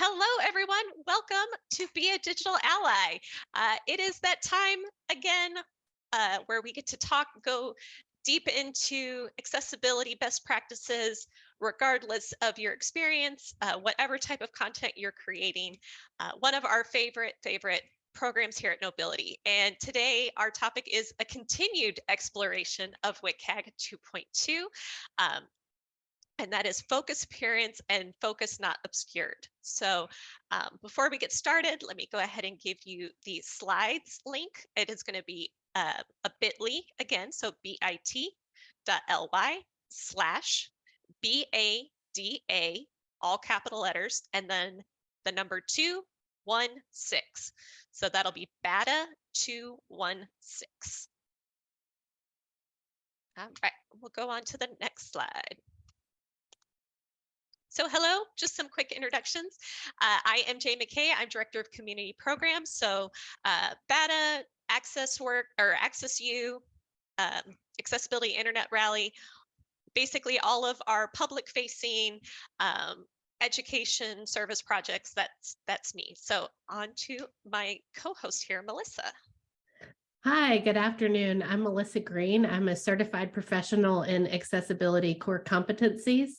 Hello, everyone. Welcome to Be a Digital Ally. It is that time again where we get to go deep into accessibility best practices, regardless of your experience, whatever type of content you're creating. One of our favorite programs here at Nobility. And today our topic is a continued exploration of WCAG 2.2. Um, and that is focus appearance and focus not obscured. So before we get started, let me go ahead and give you the slides link. It is going to be a bit.ly again, so bit.ly/BADA, all capital letters, and then the number 216. So that'll be BADA 216. All right, we'll go on to the next slide. So hello, just some quick introductions. I am Jay McKay. I'm Director of Community Programs. So BADA, Access Work, or Access U, Accessibility Internet Rally, basically all of our public-facing education service projects, that's me. So on to my co-host here, Melissa. Hi, good afternoon. I'm Melissa Green. I'm a certified professional in accessibility core competencies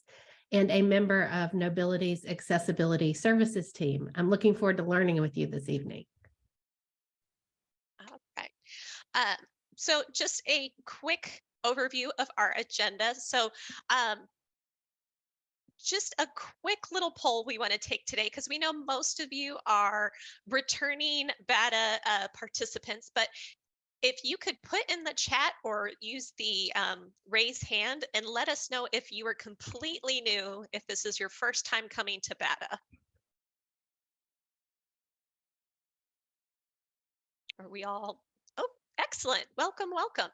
and a member of Nobility's accessibility services team. I'm looking forward to learning with you this evening. All right. So just a quick overview of our agenda. So just a quick little poll we want to take today, because we know most of you are returning BADA participants, but if you could put in the chat or use the raise hand and let us know if you are completely new, if this is your first time coming to BADA. Are we all? Oh, excellent. Welcome, welcome.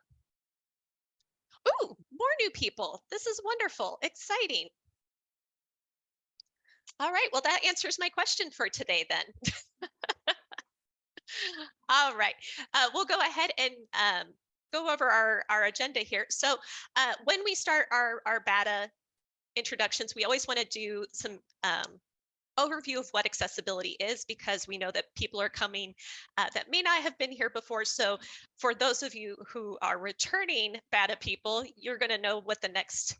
Ooh, more new people. This is wonderful, exciting. All right, well, that answers my question for today then. All right, we'll go ahead and go over our agenda here. So when we start our BADA introductions, we always want to do some overview of what accessibility is, because we know that people are coming that may not have been here before. So for those of you who are returning BADA people, you're going to know what the next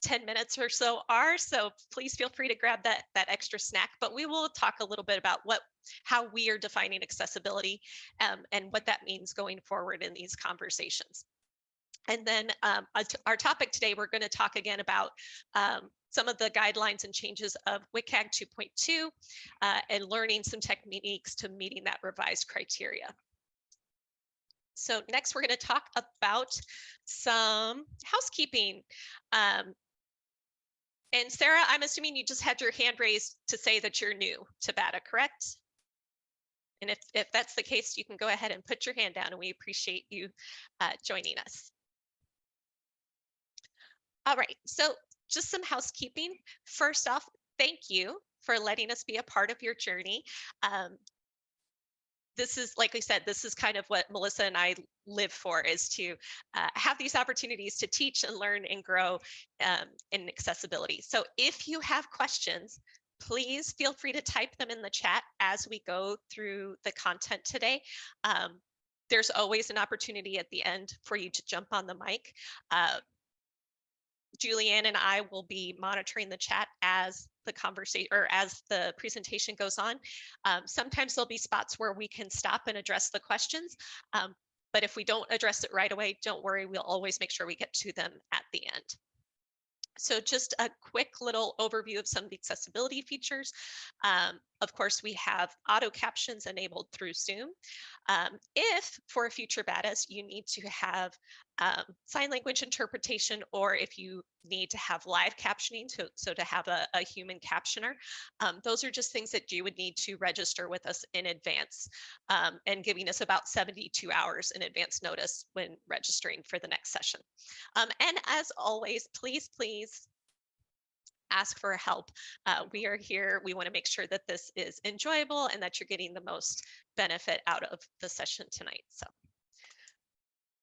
10 minutes or so are. So please feel free to grab that extra snack, but we will talk a little bit about how we are defining accessibility and what that means going forward in these conversations. And then our topic today, we're going to talk again about some of the guidelines and changes of WCAG 2.2 and learning some techniques to meeting that revised criteria. So next, we're going to talk about some housekeeping. And Sarah, I'm assuming you just had your hand raised to say that you're new to BADA, correct? And if that's the case, you can go ahead and put your hand down, and we appreciate you joining us. All right, so just some housekeeping. First off, thank you for letting us be a part of your journey. This is, like I said, this is kind of what Melissa and I live for, is to have these opportunities to teach and learn and grow in accessibility. So if you have questions, please feel free to type them in the chat as we go through the content today. There's always an opportunity at the end for you to jump on the mic. Julianne and I will be monitoring the chat as the conversation or as the presentation goes on. Sometimes there'll be spots where we can stop and address the questions. But if we don't address it right away, don't worry, we'll always make sure we get to them at the end. So just a quick little overview of some of the accessibility features. Of course, we have auto captions enabled through Zoom. If for a future BADAs, you need to have sign language interpretation, or if you need to have live captioning, so to have a human captioner, those are just things that you would need to register with us in advance and giving us about 72 hours in advance notice when registering for the next session. And as always, please ask for help. We are here. We want to make sure that this is enjoyable and that you're getting the most benefit out of the session tonight. So,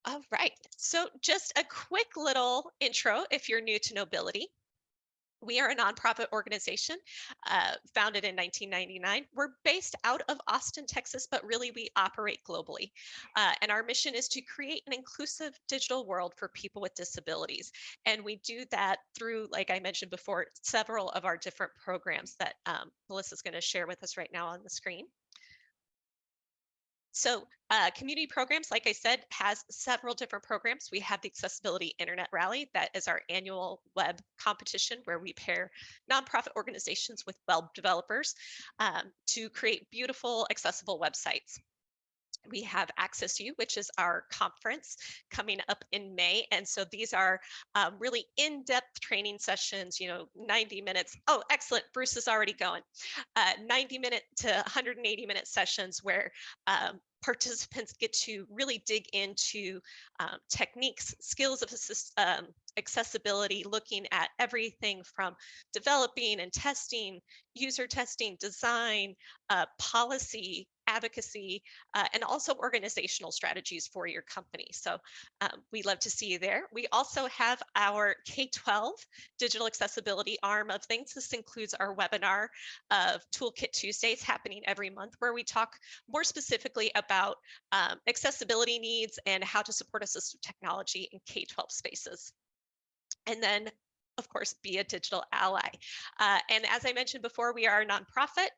all right. So just a quick little intro if you're new to Nobility. We are a nonprofit organization founded in 1999. We're based out of Austin, Texas, but really we operate globally. And our mission is to create an inclusive digital world for people with disabilities. And we do that through, like I mentioned before, several of our different programs that Melissa's going to share with us right now on the screen. So community programs, like I said, has several different programs. We have the Accessibility Internet Rally. That is our annual web competition where we pair nonprofit organizations with web developers to create beautiful, accessible websites. We have Access You, which is our conference coming up in May. And so these are really in-depth training sessions, 90 minutes. Oh, excellent. Bruce is already going. 90-minute to 180-minute sessions where participants get to really dig into techniques, skills of accessibility, looking at everything from developing and testing, user testing, design, policy, advocacy, and also organizational strategies for your company. So we love to see you there. We also have our K-12 digital accessibility arm of things. This includes our webinar of Toolkit Tuesdays happening every month, where we talk more specifically about accessibility needs and how to support assistive technology in K-12 spaces. And then, of course, be a digital ally. And as I mentioned before, we are a nonprofit.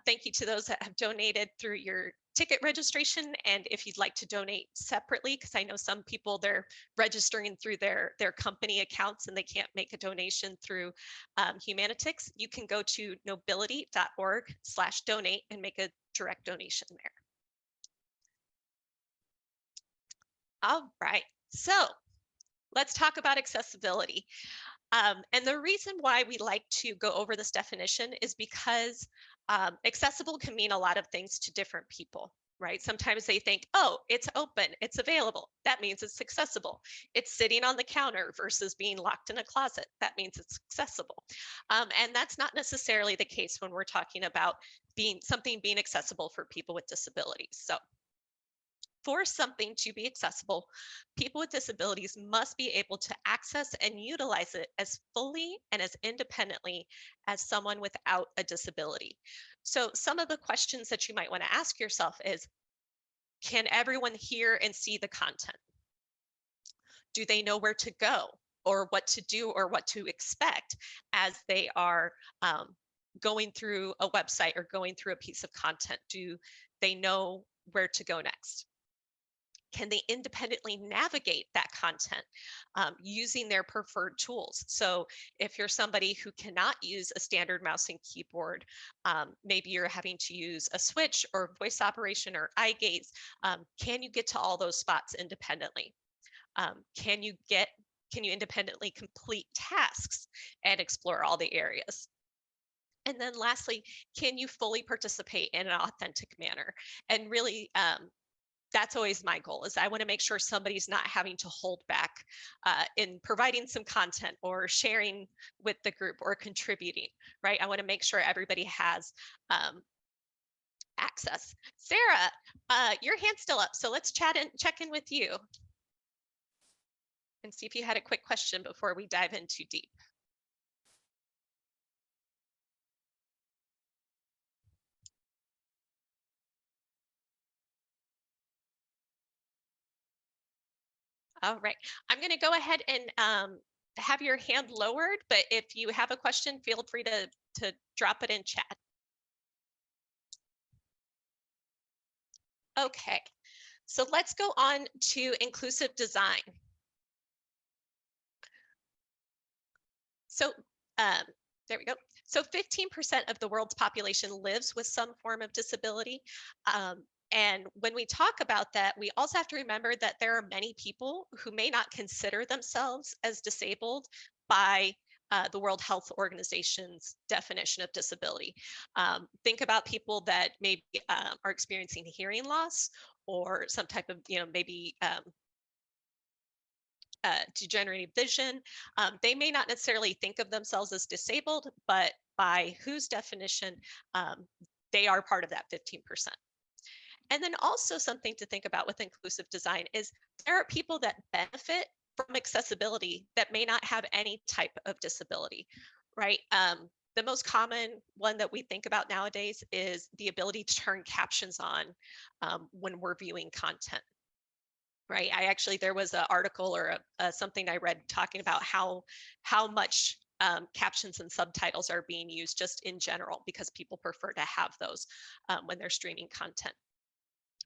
Thank you to those that have donated through your ticket registration. And if you'd like to donate separately, because I know some people, they're registering through their company accounts and they can't make a donation through Humanitix, you can go to nobility.org/donate and make a direct donation there. All right, so let's talk about accessibility. And the reason why we like to go over this definition is because accessible can mean a lot of things to different people, right? Sometimes they think, oh, it's open, it's available. That means it's accessible. It's sitting on the counter versus being locked in a closet. That means it's accessible. And that's not necessarily the case when we're talking about something being accessible for people with disabilities. So for something to be accessible, people with disabilities must be able to access and utilize it as fully and as independently as someone without a disability. So some of the questions that you might want to ask yourself is, can everyone hear and see the content? Do they know where to go or what to do or what to expect as they are going through a website or going through a piece of content? Do they know where to go next? Can they independently navigate that content using their preferred tools? So if you're somebody who cannot use a standard mouse and keyboard, maybe you're having to use a switch or voice operation or eye gaze, can you get to all those spots independently? Can you independently complete tasks and explore all the areas? And then lastly, can you fully participate in an authentic manner? And really, that's always my goal, is I want to make sure somebody's not having to hold back in providing some content or sharing with the group or contributing, right? I want to make sure everybody has access. Sarah, your hand's still up, so let's check in with you and see if you had a quick question before we dive in too deep. All right, I'm going to go ahead and have your hand lowered, but if you have a question, feel free to drop it in chat. Okay, so let's go on to inclusive design. So there we go. So 15% of the world's population lives with some form of disability. And when we talk about that, we also have to remember that there are many people who may not consider themselves as disabled by the World Health Organization's definition of disability. Think about people that maybe are experiencing hearing loss or some type of, maybe degenerative vision. They may not necessarily think of themselves as disabled, but by WHO's definition, they are part of that 15%. And then also something to think about with inclusive design is there are people that benefit from accessibility that may not have any type of disability, right? The most common one that we think about nowadays is the ability to turn captions on when we're viewing content, right? There was an article or something I read talking about how much captions and subtitles are being used just in general because people prefer to have those when they're streaming content.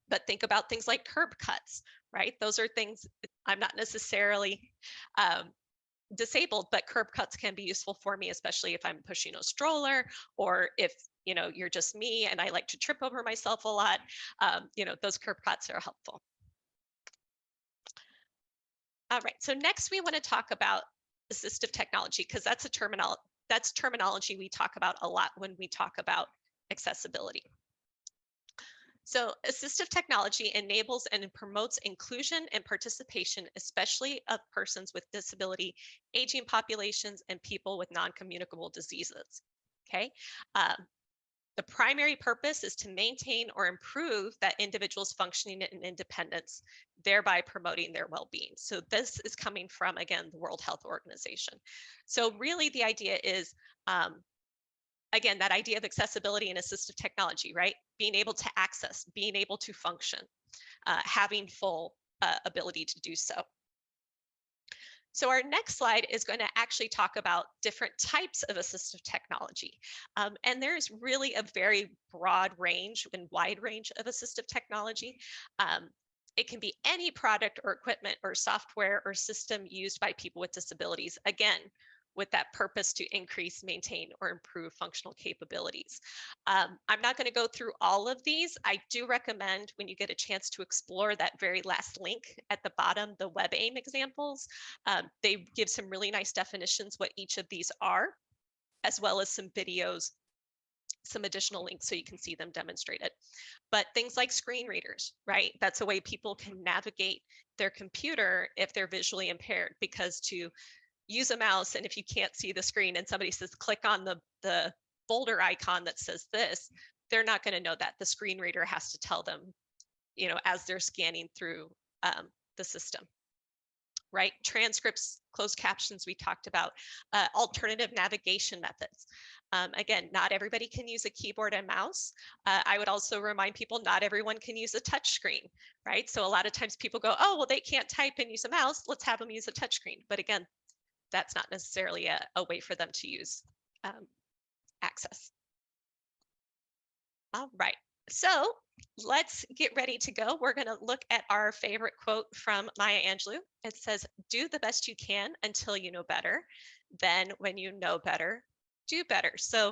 But think about things like curb cuts, right? Those are things I'm not necessarily um, disabled, but curb cuts can be useful for me, especially if I'm pushing a stroller or if you're just me and I like to trip over myself a lot. Those curb cuts are helpful. All right, so next we want to talk about assistive technology because that's terminology we talk about a lot when we talk about accessibility. So assistive technology enables and promotes inclusion and participation, especially of persons with disability, aging populations, and people with non-communicable diseases. Okay. The primary purpose is to maintain or improve that individual's functioning and independence, thereby promoting their well-being. So this is coming from, again, the World Health Organization. So really the idea is, again, that idea of accessibility and assistive technology, right? Being able to access, being able to function, having full ability to do so. So our next slide is going to actually talk about different types of assistive technology. And there's really a very broad range and wide range of assistive technology. It can be any product or equipment or software or system used by people with disabilities, again, with that purpose to increase, maintain, or improve functional capabilities. I'm not going to go through all of these. I do recommend when you get a chance to explore that very last link at the bottom, the WebAIM examples. They give some really nice definitions what each of these are, as well as some videos, some additional links so you can see them demonstrated. But things like screen readers, right? That's a way people can navigate their computer if they're visually impaired, because to use a mouse and if you can't see the screen and somebody says click on the folder icon that says this, they're not going to know that. The screen reader has to tell them, as they're scanning through the system, right? Transcripts, closed captions we talked about, alternative navigation methods. Again, not everybody can use a keyboard and mouse. I would also remind people not everyone can use a touch screen, right? So a lot of times people go, oh, well, they can't type and use a mouse. Let's have them use a touch screen. But again, that's not necessarily a way for them to use access. All right, so let's get ready to go. We're going to look at our favorite quote from Maya Angelou. It says, do the best you can until you know better. Then when you know better, do better. So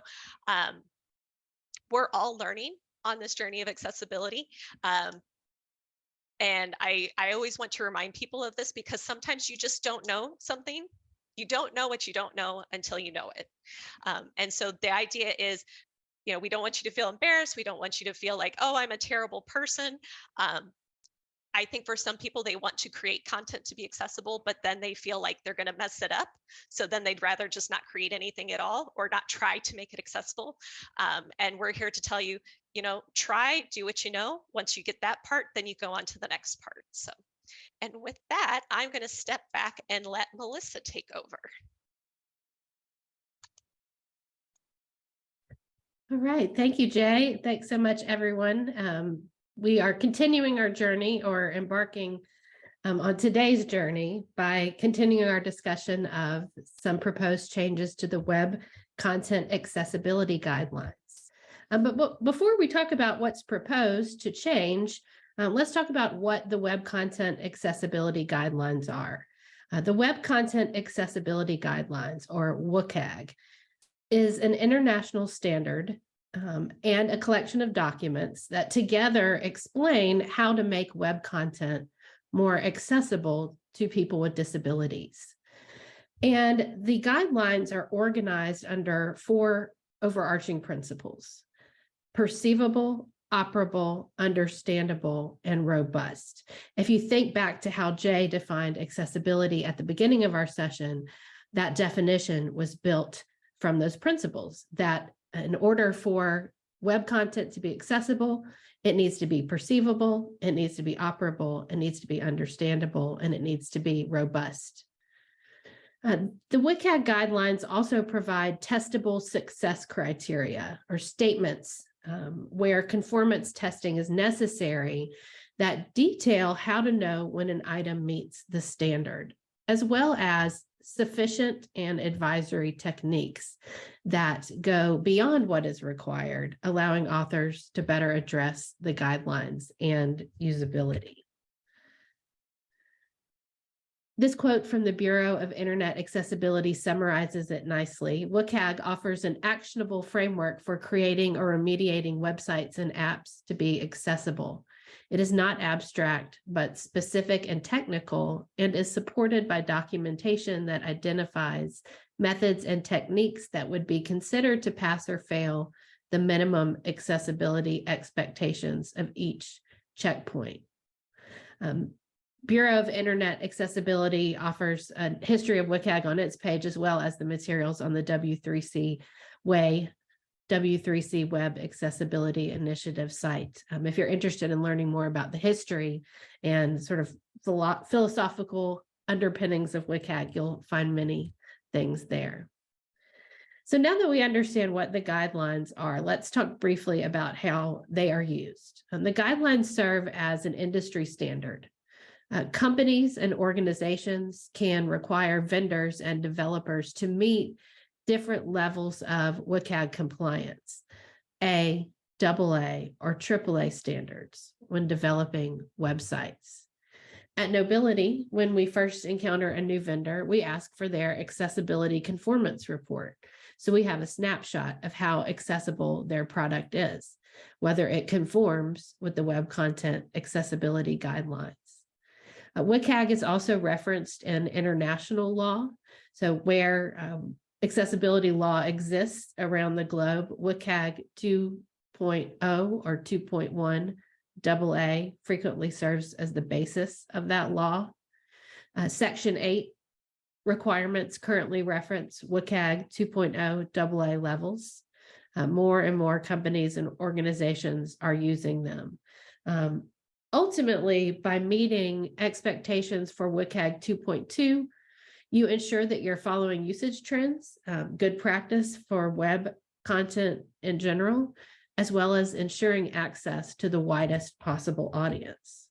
we're all learning on this journey of accessibility. And I always want to remind people of this because sometimes you just don't know something. You don't know what you don't know until you know it. And so the idea is, we don't want you to feel embarrassed. We don't want you to feel like, oh, I'm a terrible person. I think for some people, they want to create content to be accessible, but then they feel like they're going to mess it up. So then they'd rather just not create anything at all or not try to make it accessible. And we're here to tell you, try, do what you know. Once you get that part, then you go on to the next part. So. And with that, I'm going to step back and let Melissa take over. All right. Thank you, Jay. Thanks so much, everyone. We are continuing our journey or embarking on today's journey by continuing our discussion of some proposed changes to the Web Content Accessibility Guidelines. But before we talk about what's proposed to change, let's talk about what the Web Content Accessibility Guidelines are. The Web Content Accessibility Guidelines, or WCAG, is an international standard and a collection of documents that together explain how to make web content more accessible to people with disabilities. And the guidelines are organized under 4 overarching principles: perceivable, operable, understandable, and robust. If you think back to how Jay defined accessibility at the beginning of our session, that definition was built from those principles, that in order for web content to be accessible, it needs to be perceivable, it needs to be operable, it needs to be understandable, and it needs to be robust. The WCAG guidelines also provide testable success criteria or statements where conformance testing is necessary that detail how to know when an item meets the standard, as well as sufficient and advisory techniques that go beyond what is required, allowing authors to better address the guidelines and usability. This quote from the Bureau of Internet Accessibility summarizes it nicely. WCAG offers an actionable framework for creating or remediating websites and apps to be accessible. It is not abstract, but specific and technical, and is supported by documentation that identifies methods and techniques that would be considered to pass or fail the minimum accessibility expectations of each checkpoint. Bureau of Internet Accessibility offers a history of WCAG on its page, as well as the materials on the W3C Web Accessibility Initiative site. If you're interested in learning more about the history and sort of philosophical underpinnings of WCAG, you'll find many things there. So now that we understand what the guidelines are, let's talk briefly about how they are used. The guidelines serve as an industry standard. Companies and organizations can require vendors and developers to meet different levels of WCAG compliance, A, AA, or AAA standards when developing websites. At Knowbility, when we first encounter a new vendor, we ask for their accessibility conformance report. So we have a snapshot of how accessible their product is, whether it conforms with the Web Content Accessibility Guidelines. WCAG is also referenced in international law. So where accessibility law exists around the globe, WCAG 2.0 or 2.1 AA frequently serves as the basis of that law. Section 8 requirements currently reference WCAG 2.0 AA levels. More and more companies and organizations are using them. Ultimately, by meeting expectations for WCAG 2.2, you ensure that you're following usage trends, good practice for web content in general, as well as ensuring access to the widest possible audience.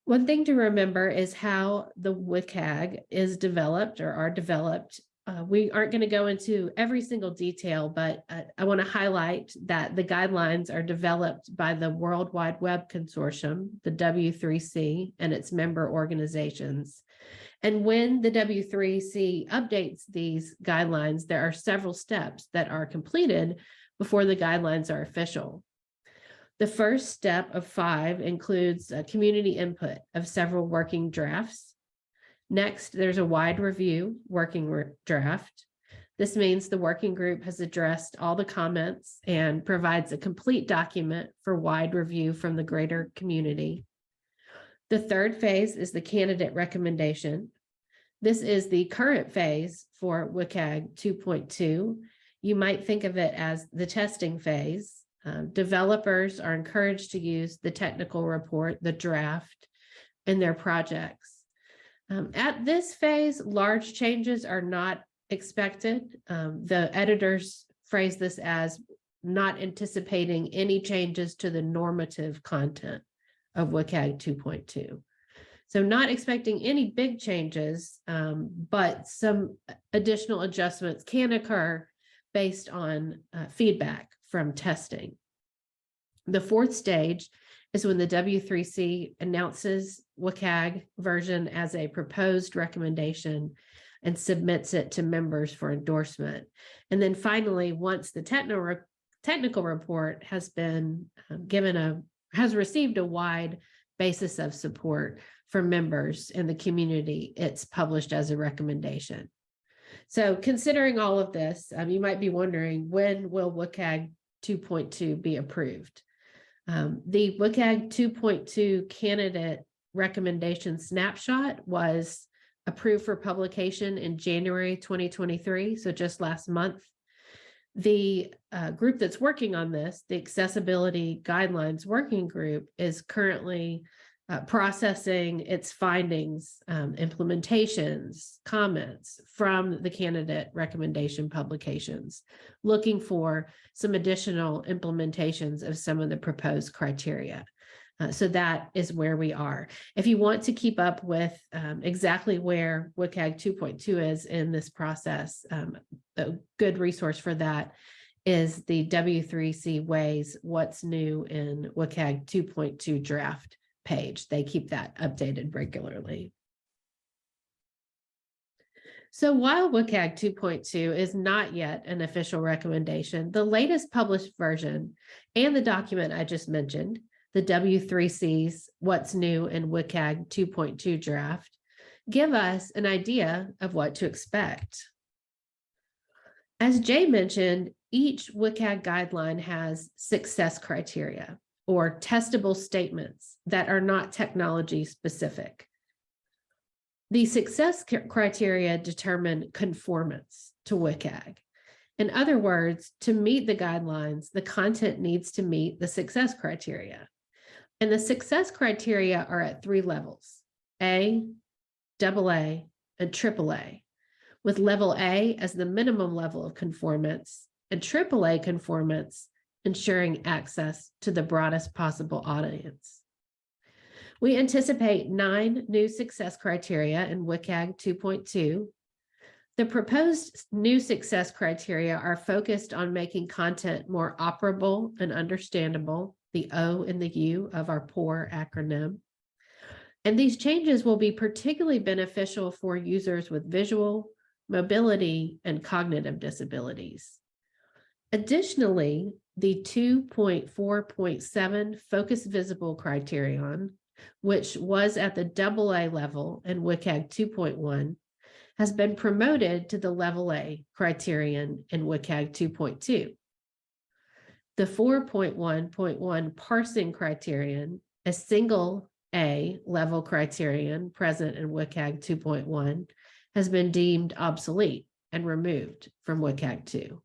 One thing to remember is how the WCAG is developed or are developed. We aren't going to go into every single detail, but I want to highlight that the guidelines are developed by the World Wide Web Consortium, the W3C, and its member organizations. And when the W3C updates these guidelines, there are several steps that are completed before the guidelines are official. The first step of 5 includes community input of several working drafts. Next, there's a wide review working draft. This means the working group has addressed all the comments and provides a complete document for wide review from the greater community. The third phase is the candidate recommendation. This is the current phase for WCAG 2.2. You might think of it as the testing phase. Developers are encouraged to use the technical report, the draft, in their projects. At this phase, large changes are not expected. The editors phrase this as not anticipating any changes to the normative content of WCAG 2.2. So not expecting any big changes, but some additional adjustments can occur based on feedback from testing. The fourth stage is when the W3C announces WCAG version as a proposed recommendation and submits it to members for endorsement. And then finally, once the technical report has been has received a wide basis of support from members in the community, it's published as a recommendation. So considering all of this, you might be wondering, when will WCAG 2.2 be approved? The WCAG 2.2 candidate recommendation snapshot was approved for publication in January 2023, so just last month. The group that's working on this, the Accessibility Guidelines Working Group, is currently processing its findings, implementations, comments from the candidate recommendation publications, looking for some additional implementations of some of the proposed criteria. So that is where we are. If you want to keep up with exactly where WCAG 2.2 is in this process, a good resource for that is the W3C Ways What's New in WCAG 2.2 draft page. They keep that updated regularly. So while WCAG 2.2 is not yet an official recommendation, the latest published version and the document I just mentioned, the W3C's What's New in WCAG 2.2 draft, give us an idea of what to expect. As Jay mentioned, each WCAG guideline has success criteria or testable statements that are not technology specific. The success criteria determine conformance to WCAG. In other words, to meet the guidelines, the content needs to meet the success criteria. And the success criteria are at 3 levels: A, AA, and AAA, with level A as the minimum level of conformance and AAA conformance ensuring access to the broadest possible audience. We anticipate 9 new success criteria in WCAG 2.2. The proposed new success criteria are focused on making content more operable and understandable, the O and the U of our POUR acronym. And these changes will be particularly beneficial for users with visual, mobility, and cognitive disabilities. Additionally, the 2.4.7 focus visible criterion, which was at the AA level in WCAG 2.1, has been promoted to the level A criterion in WCAG 2.2. The 4.1.1 parsing criterion, a single A level criterion present in WCAG 2.1, has been deemed obsolete and removed from WCAG 2.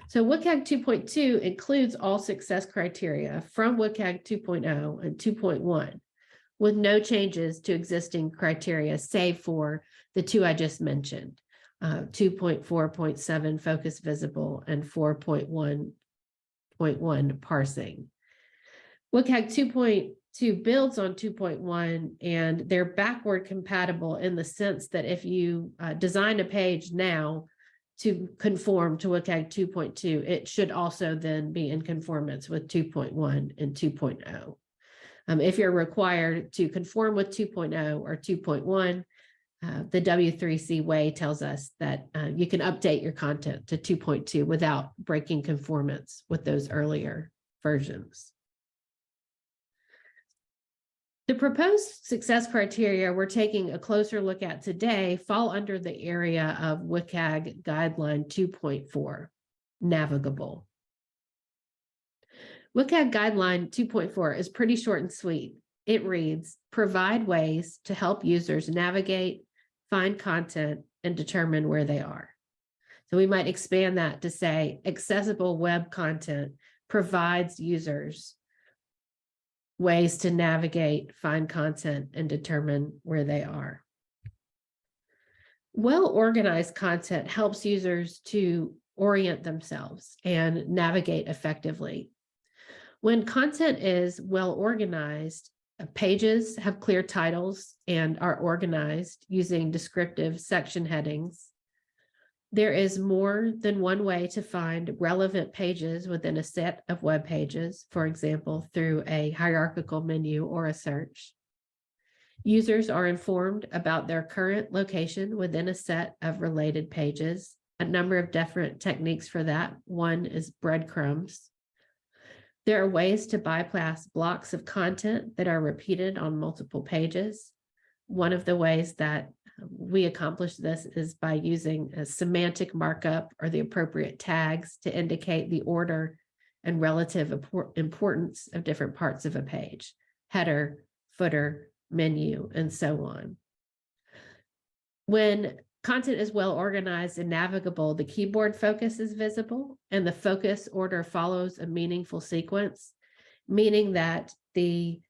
So WCAG 2.2 includes all success criteria from WCAG 2.0 and 2.1, with no changes to existing criteria, save for the 2 I just mentioned, 2.4.7 focus visible and 4.1.1 parsing. WCAG 2.2 builds on 2.1, and they're backward compatible in the sense that if you design a page now to conform to WCAG 2.2, it should also then be in conformance with 2.1 and 2.0. If you're required to conform with 2.0 or 2.1, the W3C way tells us that you can update your content to 2.2 without breaking conformance with those earlier versions. The proposed success criteria we're taking a closer look at today fall under the area of WCAG Guideline 2.4, navigable. WCAG Guideline 2.4 is pretty short and sweet. It reads, provide ways to help users navigate, find content, and determine where they are. So we might expand that to say accessible web content provides users ways to navigate, find content, and determine where they are. Well-organized content helps users to orient themselves and navigate effectively. When content is well-organized, pages have clear titles and are organized using descriptive section headings. There is more than one way to find relevant pages within a set of web pages, for example, through a hierarchical menu or a search. Users are informed about their current location within a set of related pages. A number of different techniques for that. One is breadcrumbs. There are ways to bypass blocks of content that are repeated on multiple pages. One of the ways that we accomplish this is by using a semantic markup or the appropriate tags to indicate the order and relative importance of different parts of a page, header, footer, menu, and so on. When content is well organized and navigable, the keyboard focus is visible and the focus order follows a meaningful sequence, meaning that the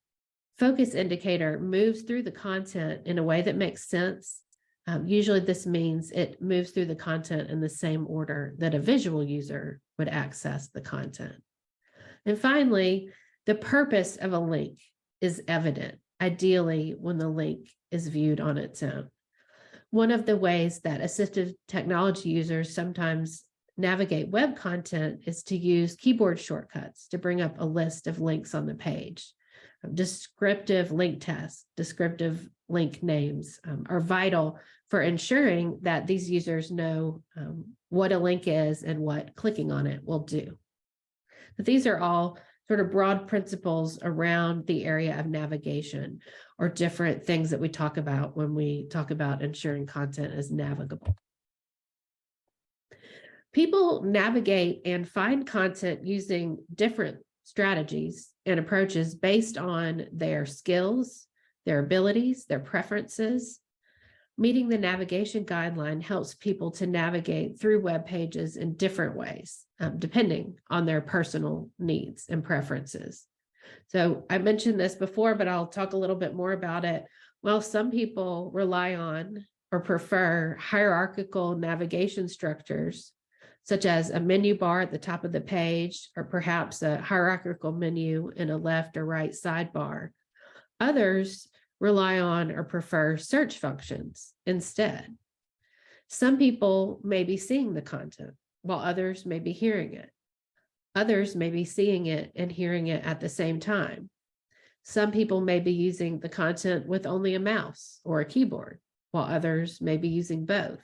focus indicator moves through the content in a way that makes sense. Usually this means it moves through the content in the same order that a visual user would access the content. And finally, the purpose of a link is evident, ideally when the link is viewed on its own. One of the ways that assistive technology users sometimes navigate web content is to use keyboard shortcuts to bring up a list of links on the page. Descriptive link tests, descriptive link names are vital for ensuring that these users know what a link is and what clicking on it will do. But these are all sort of broad principles around the area of navigation, or different things that we talk about when we talk about ensuring content is navigable. People navigate and find content using different strategies and approaches based on their skills, their abilities, their preferences. Meeting the navigation guideline helps people to navigate through web pages in different ways, depending on their personal needs and preferences. So I mentioned this before, but I'll talk a little bit more about it. Well, some people rely on or prefer hierarchical navigation structures, such as a menu bar at the top of the page, or perhaps a hierarchical menu in a left or right sidebar. Others rely on or prefer search functions instead. Some people may be seeing the content, while others may be hearing it. Others may be seeing it and hearing it at the same time. Some people may be using the content with only a mouse or a keyboard, while others may be using both.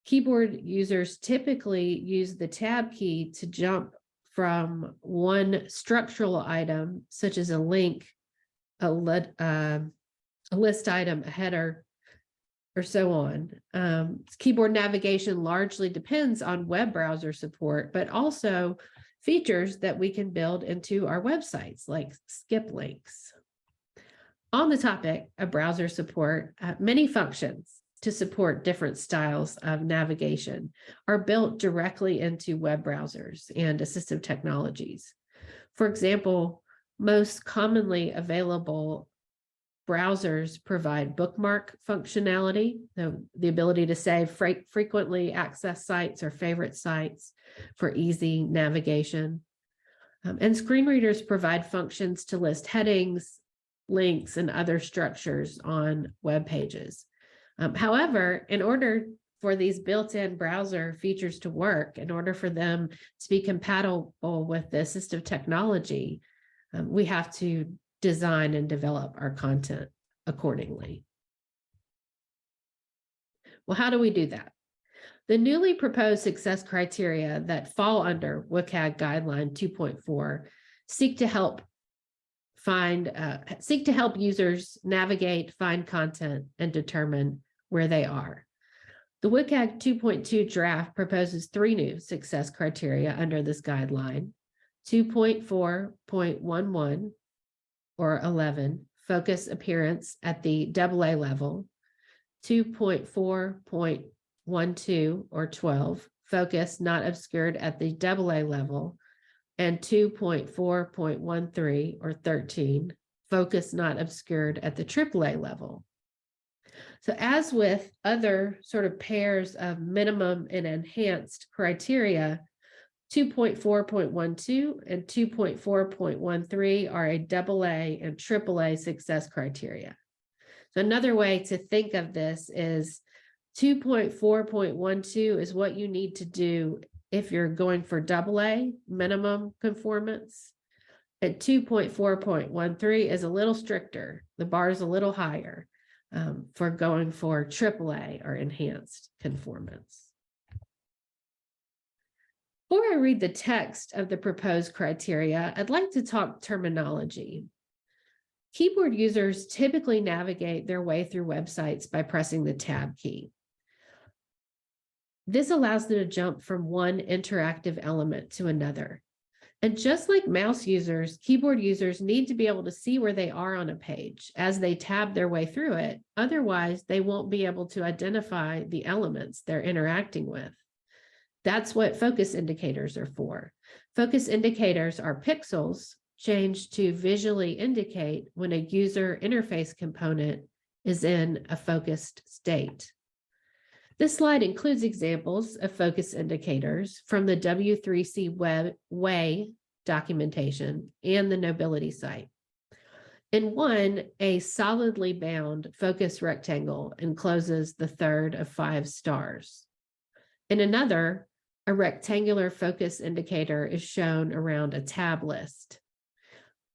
Keyboard users typically use the tab key to jump from one structural item, such as a link, a list item, a header, or so on. Keyboard navigation largely depends on web browser support, but also features that we can build into our websites, like skip links. On the topic of browser support, many functions to support different styles of navigation are built directly into web browsers and assistive technologies. For example, most commonly available browsers provide bookmark functionality, the ability to save frequently accessed sites or favorite sites for easy navigation. And screen readers provide functions to list headings, links, and other structures on web pages. However, in order for these built-in browser features to work, in order for them to be compatible with the assistive technology, we have to design and develop our content accordingly. Well, how do we do that? The newly proposed success criteria that fall under WCAG guideline 2.4 seek to help users navigate, find content, and determine where they are. The WCAG 2.2 draft proposes 3 new success criteria under this guideline: 2.4.11 or 11, focus appearance at the AA level; 2.4.12 or 12, focus not obscured at the AA level; and 2.4.13 or 13, focus not obscured at the AAA level. So as with other sort of pairs of minimum and enhanced criteria, 2.4.12 and 2.4.13 are a AA and AAA success criteria. So another way to think of this is 2.4.12 is what you need to do if you're going for AA, minimum conformance. And 2.4.13 is a little stricter. The bar is a little higher for going for AAA or enhanced conformance. Before I read the text of the proposed criteria, I'd like to talk terminology. Keyboard users typically navigate their way through websites by pressing the tab key. This allows them to jump from one interactive element to another. And just like mouse users, keyboard users need to be able to see where they are on a page as they tab their way through it. Otherwise, they won't be able to identify the elements they're interacting with. That's what focus indicators are for. Focus indicators are pixels changed to visually indicate when a user interface component is in a focused state. This slide includes examples of focus indicators from the W3C Way documentation and the Knowbility site. In one, a solidly bound focus rectangle encloses the third of 5 stars. In another, a rectangular focus indicator is shown around a tab list.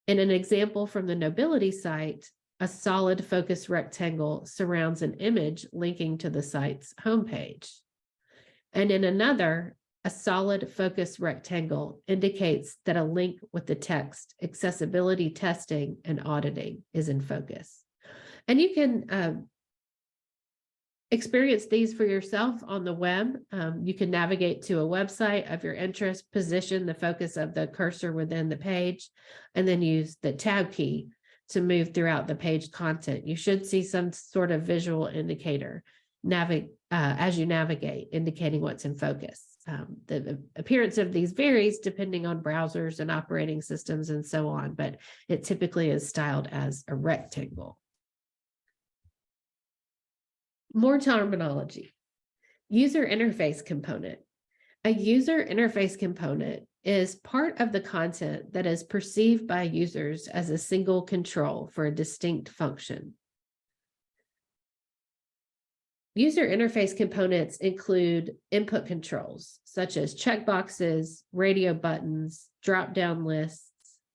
In an example from the Knowbility site, a solid focus rectangle surrounds an image linking to the site's homepage. And in another, a solid focus rectangle indicates that a link with the text accessibility testing and auditing is in focus. And you can experience these for yourself on the web. You can navigate to a website of your interest, position the focus of the cursor within the page, and then use the tab key to move throughout the page content. You should see some sort of visual indicator as you navigate, indicating what's in focus. The appearance of these varies depending on browsers and operating systems and so on, but it typically is styled as a rectangle. More terminology. User interface component. A user interface component is part of the content that is perceived by users as a single control for a distinct function. User interface components include input controls, such as checkboxes, radio buttons, drop-down lists,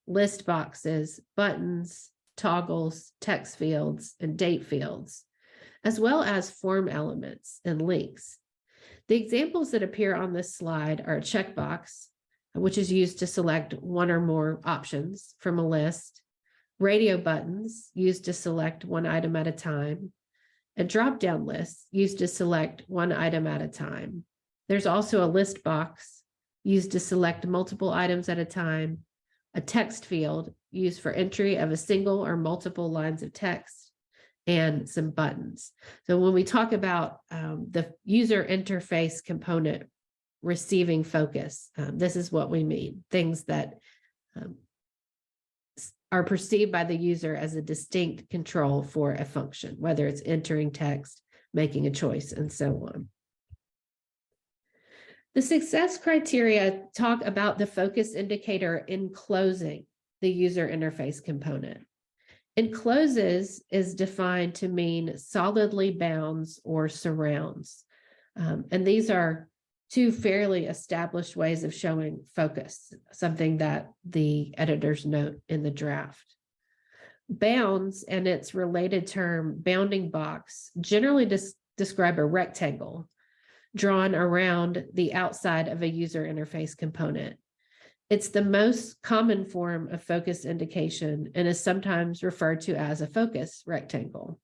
list boxes, buttons, toggles, text fields, and date fields, as well as form elements and links. The examples that appear on this slide are a checkbox, which is used to select one or more options from a list, radio buttons used to select one item at a time, and drop-down lists used to select one item at a time. There's also a list box used to select multiple items at a time, a text field used for entry of a single or multiple lines of text, and some buttons. So when we talk about the user interface component receiving focus, this is what we mean. Things that are perceived by the user as a distinct control for a function, whether it's entering text, making a choice, and so on. The success criteria talk about the focus indicator enclosing the user interface component. Encloses is defined to mean solidly bounds or surrounds. And these are two fairly established ways of showing focus, something that the editors note in the draft. Bounds and its related term bounding box generally describe a rectangle drawn around the outside of a user interface component. It's the most common form of focus indication and is sometimes referred to as a focus rectangle.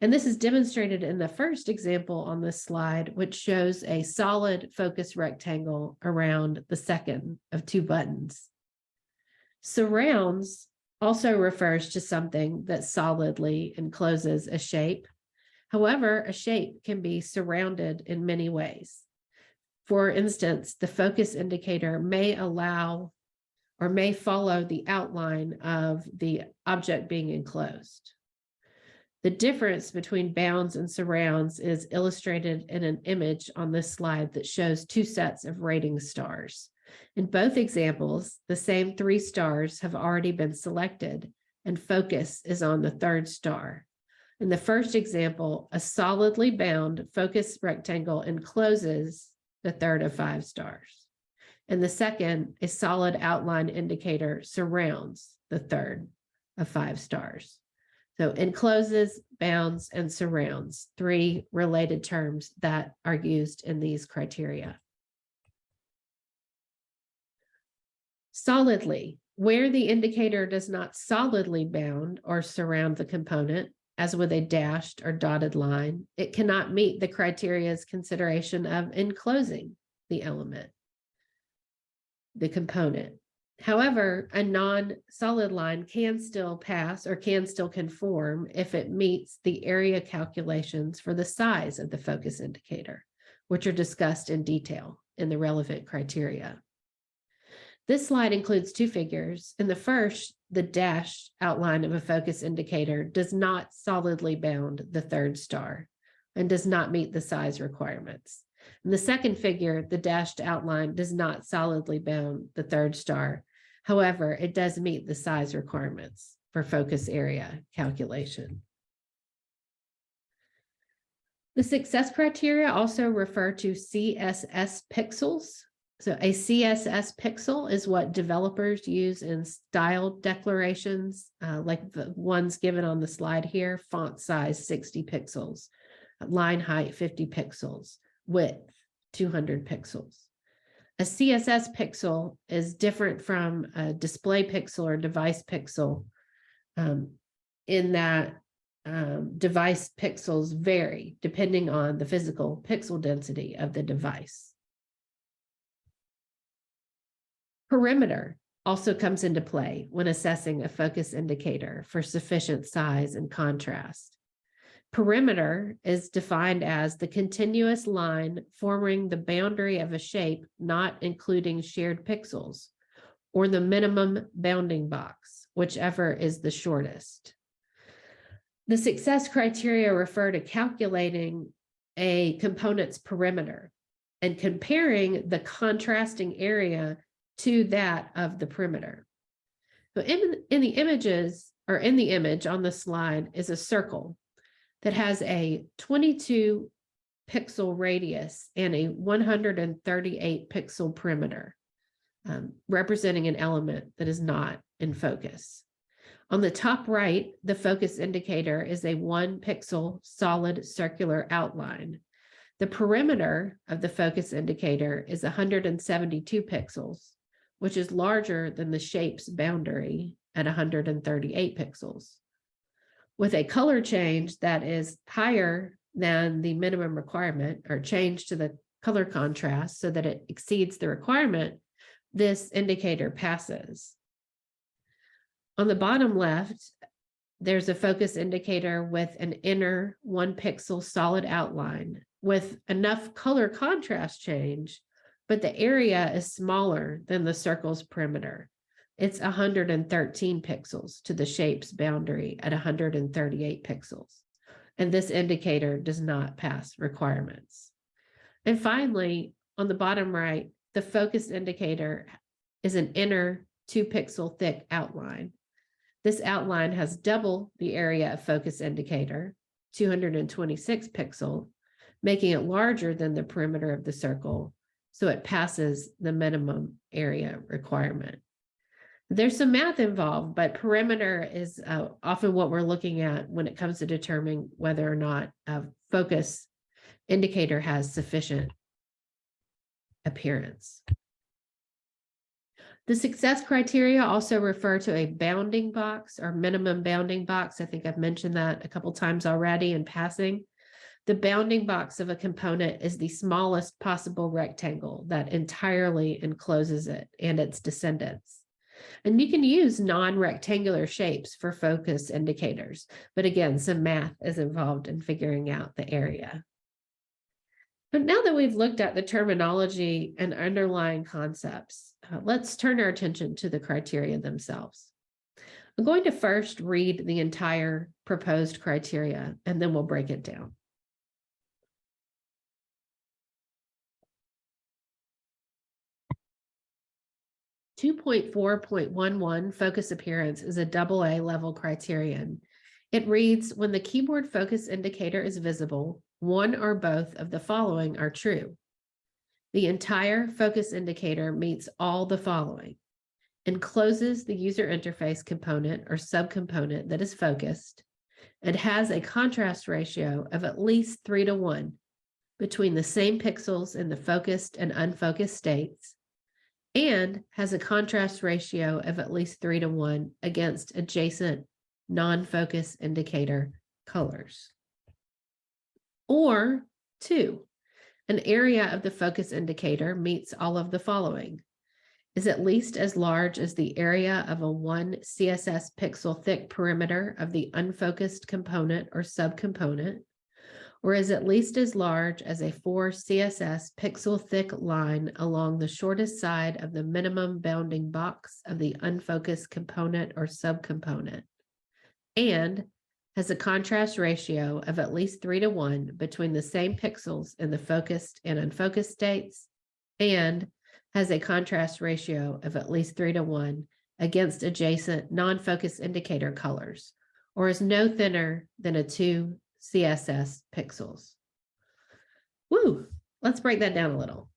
And this is demonstrated in the first example on this slide, which shows a solid focus rectangle around the second of 2 buttons. Surrounds also refers to something that solidly encloses a shape. However, a shape can be surrounded in many ways. For instance, the focus indicator may allow or may follow the outline of the object being enclosed. The difference between bounds and surrounds is illustrated in an image on this slide that shows 2 sets of rating stars. In both examples, the same 3 stars have already been selected and focus is on the 3rd star. In the first example, a solidly bound focus rectangle encloses the 3rd of 5 stars. And the second, a solid outline indicator surrounds the 3rd of 5 stars. So encloses, bounds, and surrounds, 3 related terms that are used in these criteria. Solidly, where the indicator does not solidly bound or surround the component, as with a dashed or dotted line, it cannot meet the criteria's consideration of enclosing the element, the component. However, a non-solid line can still pass or can still conform if it meets the area calculations for the size of the focus indicator, which are discussed in detail in the relevant criteria. This slide includes two figures. In the first, the dashed outline of a focus indicator does not solidly bound the third star and does not meet the size requirements. In the second figure, the dashed outline does not solidly bound the third star. However, it does meet the size requirements for focus area calculation. The success criteria also refer to CSS pixels. So a CSS pixel is what developers use in style declarations, like the ones given on the slide here: font size 60 pixels, line height 50 pixels, width 200 pixels. A CSS pixel is different from a display pixel or device pixel in that device pixels vary depending on the physical pixel density of the device. Perimeter also comes into play when assessing a focus indicator for sufficient size and contrast. Perimeter is defined as the continuous line forming the boundary of a shape not including shared pixels, or the minimum bounding box, whichever is the shortest. The success criteria refer to calculating a component's perimeter and comparing the contrasting area to that of the perimeter. So in the images, or in the image on the slide, is a circle that has a 22 pixel radius and a 138 pixel perimeter, representing an element that is not in focus. On the top right, the focus indicator is a 1 pixel solid circular outline. The perimeter of the focus indicator is 172 pixels, which is larger than the shape's boundary at 138 pixels. With a color change that is higher than the minimum requirement, or change to the color contrast so that it exceeds the requirement, this indicator passes. On the bottom left, there's a focus indicator with an inner 1 pixel solid outline with enough color contrast change, but the area is smaller than the circle's perimeter. It's 113 pixels to the shape's boundary at 138 pixels. And this indicator does not pass requirements. And finally, on the bottom right, the focus indicator is an inner 2 pixel thick outline. This outline has double the area of focus indicator, 226 pixel, making it larger than the perimeter of the circle, so it passes the minimum area requirement. There's some math involved, but perimeter is often what we're looking at when it comes to determining whether or not a focus indicator has sufficient appearance. The success criteria also refer to a bounding box or minimum bounding box. I think I've mentioned that a couple times already in passing. The bounding box of a component is the smallest possible rectangle that entirely encloses it and its descendants. And you can use non-rectangular shapes for focus indicators, but again, some math is involved in figuring out the area. But now that we've looked at the terminology and underlying concepts, let's turn our attention to the criteria themselves. I'm going to first read the entire proposed criteria, and then we'll break it down. .4.11 focus appearance is a AA level criterion. It reads, when the keyboard focus indicator is visible, one or both of the following are true. The entire focus indicator meets all the following: encloses the user interface component or subcomponent that is focused, and has a contrast ratio of at least 3:1 between the same pixels in the focused and unfocused states, and has a contrast ratio of at least 3:1 against adjacent non-focus indicator colors. Or 2, an area of the focus indicator meets all of the following: is at least as large as the area of a 1 CSS pixel thick perimeter of the unfocused component or subcomponent, or is at least as large as a 4 CSS pixel thick line along the shortest side of the minimum bounding box of the unfocused component or subcomponent, and has a contrast ratio of at least 3:1 between the same pixels in the focused and unfocused states, and has a contrast ratio of at least 3:1 against adjacent non-focus indicator colors, or is no thinner than a 2 CSS pixels. Woo, let's break that down a little.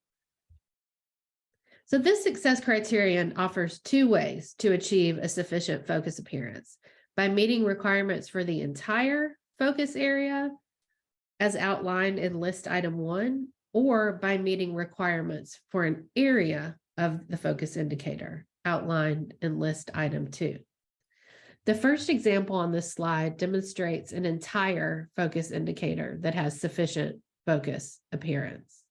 So this success criterion offers 2 ways to achieve a sufficient focus appearance: by meeting requirements for the entire focus area as outlined in list item 1, or by meeting requirements for an area of the focus indicator outlined in list item 2. The first example on this slide demonstrates an entire focus indicator that has sufficient focus appearance.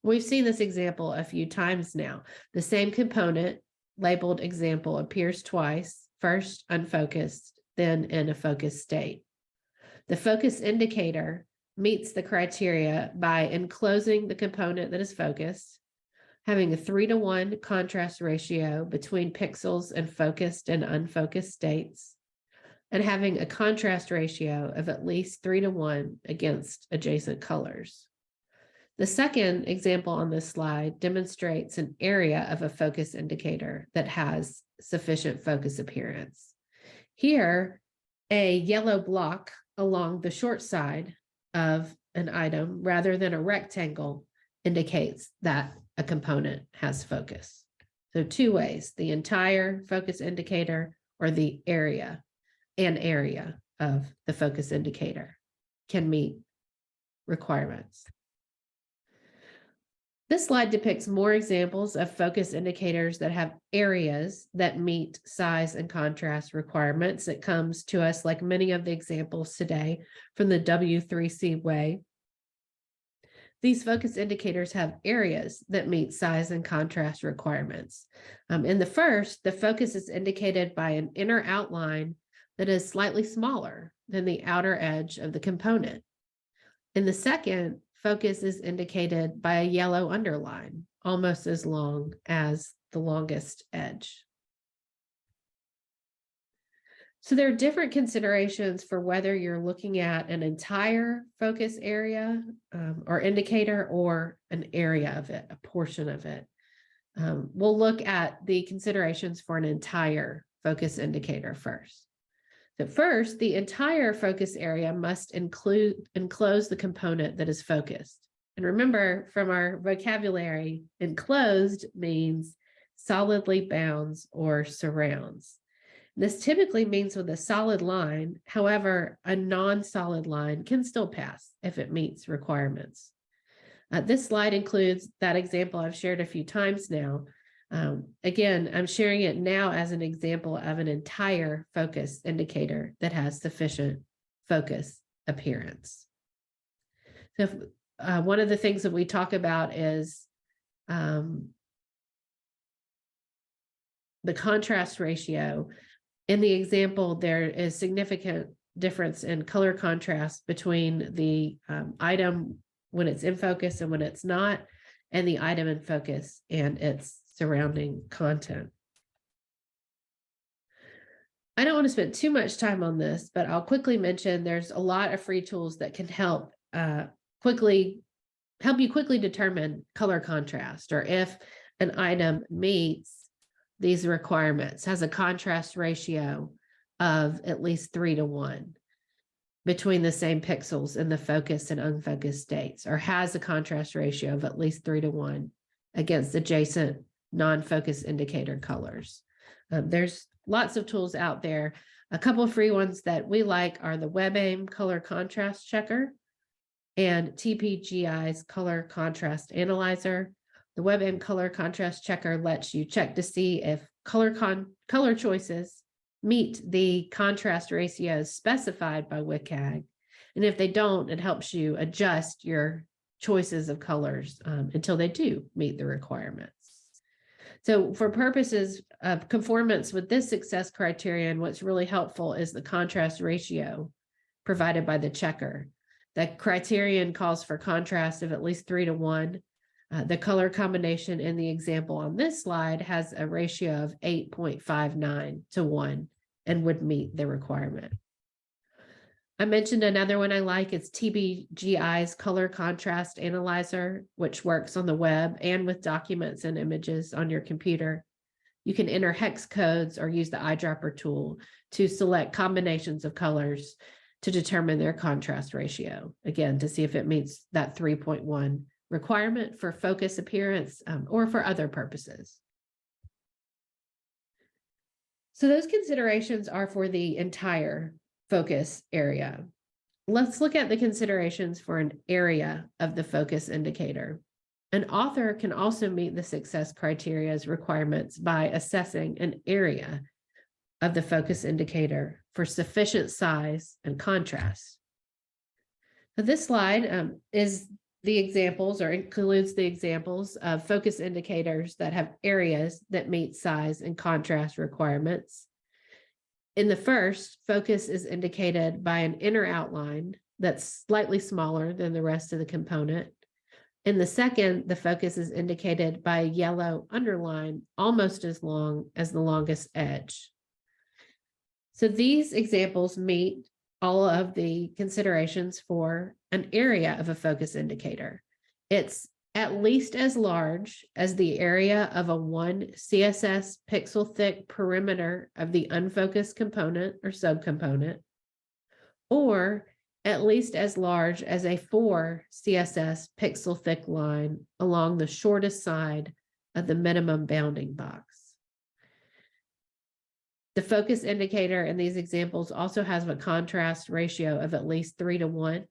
We've seen this example a few times now. The same component labeled example appears twice, first unfocused, then in a focused state. The focus indicator meets the criteria by enclosing the component that is focused, having a 3:1 contrast ratio between pixels and focused and unfocused states, and having a contrast ratio of at least 3:1 against adjacent colors. The second example on this slide demonstrates an area of a focus indicator that has sufficient focus appearance. Here, a yellow block along the short side of an item rather than a rectangle indicates that a component has focus. So 2 ways: the entire focus indicator or the area, an area of the focus indicator can meet requirements. This slide depicts more examples of focus indicators that have areas that meet size and contrast requirements. It comes to us, like many of the examples today, from the W3C way. These focus indicators have areas that meet size and contrast requirements. In the first, the focus is indicated by an inner outline that is slightly smaller than the outer edge of the component. In the second, focus is indicated by a yellow underline, almost as long as the longest edge. So there are different considerations for whether you're looking at an entire focus area or indicator, or an area of it, a portion of it. We'll look at the considerations for an entire focus indicator first. So first, the entire focus area must enclose the component that is focused. And remember from our vocabulary, enclosed means solidly bounds or surrounds. This typically means with a solid line. However, a non-solid line can still pass if it meets requirements. This slide includes that example I've shared a few times now. Again, I'm sharing it now as an example of an entire focus indicator that has sufficient focus appearance. So one of the things that we talk about is the contrast ratio. In the example, there is significant difference in color contrast between the item when it's in focus and when it's not, and the item in focus and its surrounding content. I don't want to spend too much time on this, but I'll quickly mention there's a lot of free tools that can help you quickly determine color contrast, or if an item meets these requirements, has a contrast ratio of at least 3:1 between the same pixels in the focused and unfocused states, or has a contrast ratio of at least 3:1 against adjacent non-focus indicator colors. There's lots of tools out there. A couple of free ones that we like are the WebAIM Color Contrast Checker and TPGI's Color Contrast Analyzer. The WebAIM Color Contrast Checker lets you check to see if color choices meet the contrast ratios specified by WCAG. And if they don't, it helps you adjust your choices of colors until they do meet the requirements. So for purposes of conformance with this success criterion, what's really helpful is the contrast ratio provided by the checker. The criterion calls for contrast of at least 3:1. The color combination in the example on this slide has a ratio of 8.59:1 and would meet the requirement. I mentioned another one I like. It's TBGI's color contrast analyzer, which works on the web and with documents and images on your computer. You can enter hex codes or use the eyedropper tool to select combinations of colors to determine their contrast ratio, again, to see if it meets that 3.1 requirement for focus appearance or for other purposes. So those considerations are for the entire focus area. Let's look at the considerations for an area of the focus indicator. An author can also meet the success criteria's requirements by assessing an area of the focus indicator for sufficient size and contrast. Now, this slide is the examples or includes the examples of focus indicators that have areas that meet size and contrast requirements. In the first, focus is indicated by an inner outline that's slightly smaller than the rest of the component. In the second, the focus is indicated by a yellow underline almost as long as the longest edge. So these examples meet all of the considerations for an area of a focus indicator. It's at least as large as the area of a 1 CSS pixel thick perimeter of the unfocused component or subcomponent, or at least as large as a 4 CSS pixel thick line along the shortest side of the minimum bounding box. The focus indicator in these examples also has a contrast ratio of at least 3:1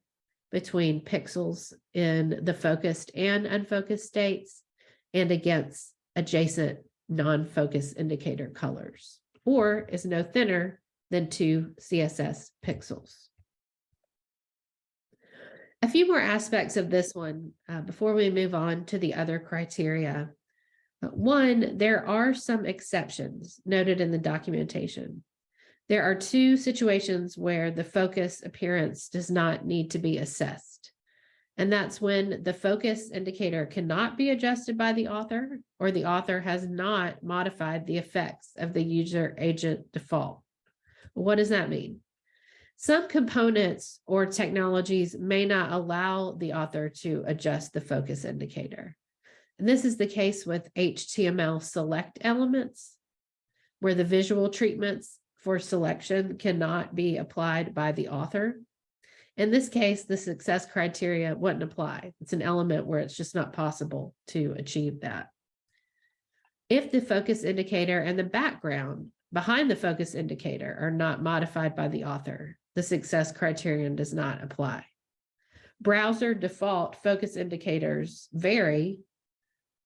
between pixels in the focused and unfocused states and against adjacent non-focus indicator colors, or is no thinner than 2 CSS pixels. A few more aspects of this one before we move on to the other criteria. One, there are some exceptions noted in the documentation. There are 2 situations where the focus appearance does not need to be assessed. And that's when the focus indicator cannot be adjusted by the author or the author has not modified the effects of the user agent default. What does that mean? Some components or technologies may not allow the author to adjust the focus indicator. And this is the case with HTML select elements, where the visual treatments for selection cannot be applied by the author. In this case, the success criteria wouldn't apply. It's an element where it's just not possible to achieve that. If the focus indicator and the background behind the focus indicator are not modified by the author, the success criterion does not apply. Browser default focus indicators vary